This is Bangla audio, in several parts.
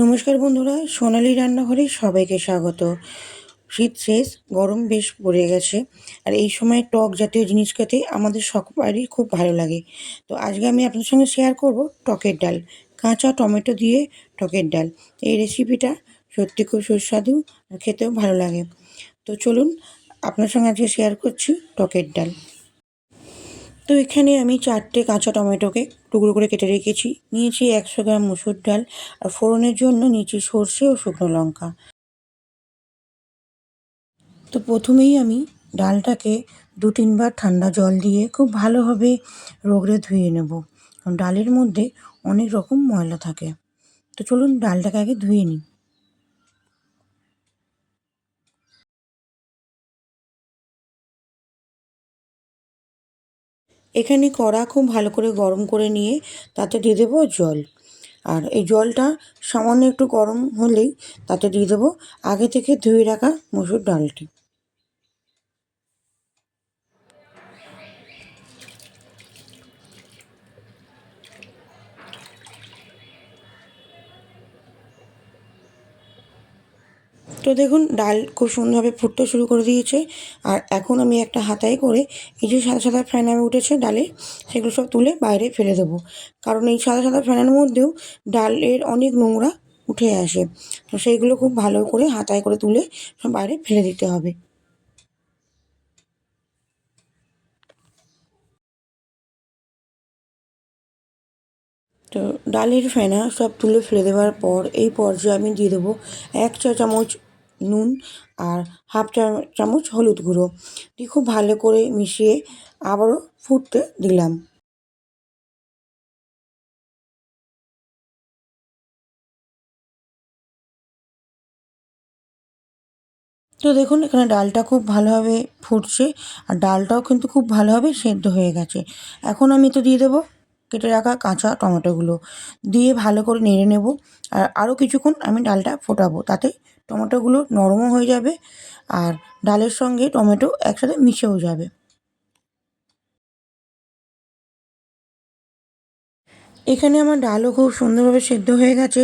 নমস্কার বন্ধুরা, সোনালি রান্নাঘরে সবাইকে স্বাগত। শীত শেষ, গরম বেশ পড়ে গেছে। আর এই সময় টক জাতীয় জিনিস খেতে আমাদের সবারই খুব ভালো লাগে। তো আজকে আমি আপনার সঙ্গে শেয়ার করব টকের ডাল, কাঁচা টমেটো দিয়ে টকের ডাল। এই রেসিপিটা সত্যি খুব সুস্বাদু আর খেতেও ভালো লাগে। তো চলুন আপনার সঙ্গে আজকে শেয়ার করছি টকের ডাল। তো এখানে আমি 4টে কাঁচা টমেটোকে টুকরো করে কেটে রেখেছি, নিয়েছি 100 গ্রাম মুসুর ডাল, আর ফোড়নের জন্য নিয়েছি সর্ষে ও শুকনো লঙ্কা। তো প্রথমেই আমি ডালটাকে 2-3 বার ঠান্ডা জল দিয়ে খুব ভালোভাবে রগড়ে ধুয়ে নেব, কারণ ডালের মধ্যে অনেক রকম ময়লা থাকে। তো চলুন ডালটাকে আগে ধুয়ে নিই। এখানে কড়া খুব ভালো করে গরম করে নিয়ে তাতে দিয়ে দেবো জল। আর এই জলটা সামান্য একটু গরম হলেই তাতে দিয়ে দেবো আগে থেকে ধুয়ে রাখা মসুর ডালটি। তো দেখুন ডাল খুব সুন্দরভাবে ফুটতে শুরু করে দিয়েছে। আর এখন আমি একটা হাতায় করে এই যে সাদা সাদা ফেনা উঠেছে ডালে, সেগুলো সব তুলে বাইরে ফেলে দেবো। কারণ এই সাদা সাদা ফেনার মধ্যেও ডালের অনেক নোংরা উঠে আসে। তো সেইগুলো খুব ভালো করে হাতায় করে তুলে সব বাইরে ফেলে দিতে হবে। তো ডালের ফেনা সব তুলে ফেলে দেওয়ার পর এই পর্যায়ে আমি দিয়ে দেবো 1 চা চামচ নুন আর হাফ চামচ হলুদ গুঁড়ো দিয়ে খুব ভালো করে মিশিয়ে আবারও ফুটতে দিলাম। তো দেখুন এখানে ডালটা খুব ভালোভাবে ফুটছে, আর ডালটাও কিন্তু খুব ভালোভাবে সেদ্ধ হয়ে গেছে। এখন আমি তো দিয়ে দেবো কেটে রাখা কাঁচা টমেটোগুলো, দিয়ে ভালো করে নেড়ে নেব। আর আরও কিছুক্ষণ আমি ডালটা ফোটাবো, তাতে টমেটোগুলো নরমও হয়ে যাবে আর ডালের সঙ্গে টমেটো একসাথে মিশেও যাবে। এখানে আমার ডালও খুব সুন্দরভাবে সেদ্ধ হয়ে গেছে,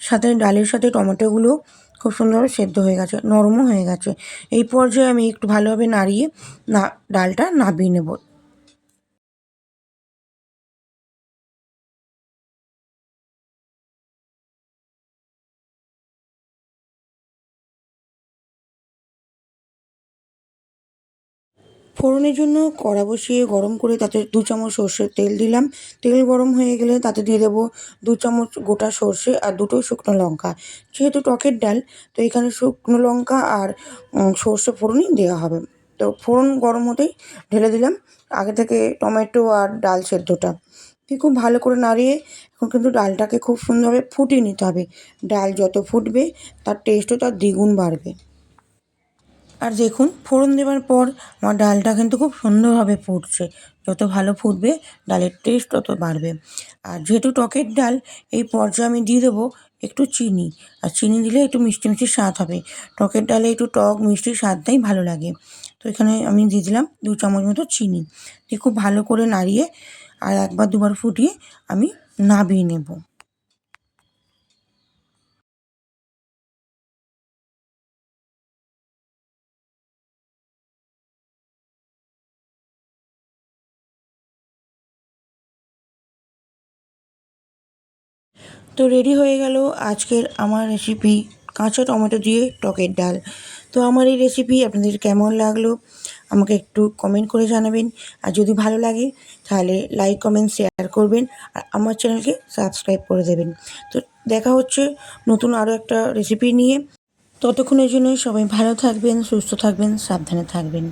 সাথে ডালের সাথে টমেটোগুলো খুব সুন্দরভাবে সেদ্ধ হয়ে গেছে, নরমও হয়ে গেছে। এই পর্যায়ে আমি একটু ভালোভাবে নাড়িয়ে ডালটা নাবিয়ে নেব। ফোড়নের জন্য কড়া বসিয়ে গরম করে তাতে 2 চামচ সর্ষের তেল দিলাম। তেল গরম হয়ে গেলে তাতে দিয়ে দেবো 2 চামচ গোটা সর্ষে আর দুটো শুকনো লঙ্কা। যেহেতু টকের ডাল, তো এখানে শুকনো লঙ্কা আর সর্ষে ফোড়নই দেওয়া হবে। তো ফোড়ন গরম হতেই ঢেলে দিলাম আগে থেকে টমেটো আর ডাল সেদ্ধটা, দিয়ে খুব ভালো করে নাড়িয়ে এখন কিন্তু ডালটাকে খুব সুন্দরভাবে ফুটিয়ে নিতে হবে। ডাল যত ফুটবে তার টেস্টও তার দ্বিগুণ বাড়বে। আর দেখুন ফোড়ন দেওয়ার পর আমার ডালটা কিন্তু খুব সুন্দরভাবে ফুটছে। যত ভালো ফুটবে ডালের টেস্ট তত বাড়বে। আর যেহেতু টকের ডাল, এই পর্যায়ে আমি দিয়ে দেবো একটু চিনি। আর চিনি দিলে একটু মিষ্টি মিষ্টি স্বাদ হবে। টকের ডালে একটু টক মিষ্টি স্বাদটাই ভালো লাগে। তো এখানে আমি দিয়ে দিলাম 2 চামচ মতো চিনি, দিয়ে খুব ভালো করে নাড়িয়ে আর একবার দুবার ফুটিয়ে আমি নাবিয়ে নেব। তো রেডি হয়ে গেল আজকের আমার রেসিপি, কাঁচা টমেটো দিয়ে টকের ডাল। তো আমার এই রেসিপি আপনাদের কেমন লাগলো আমাকে একটু কমেন্ট করে জানাবেন। আর যদি ভালো লাগে তাহলে লাইক কমেন্ট শেয়ার করবেন, আর আমার চ্যানেলকে সাবস্ক্রাইব করে দেবেন। তো দেখা হচ্ছে নতুন আরও একটা রেসিপি নিয়ে। ততক্ষণের জন্য সবাই ভালো থাকবেন, সুস্থ থাকবেন, সাবধানে থাকবেন।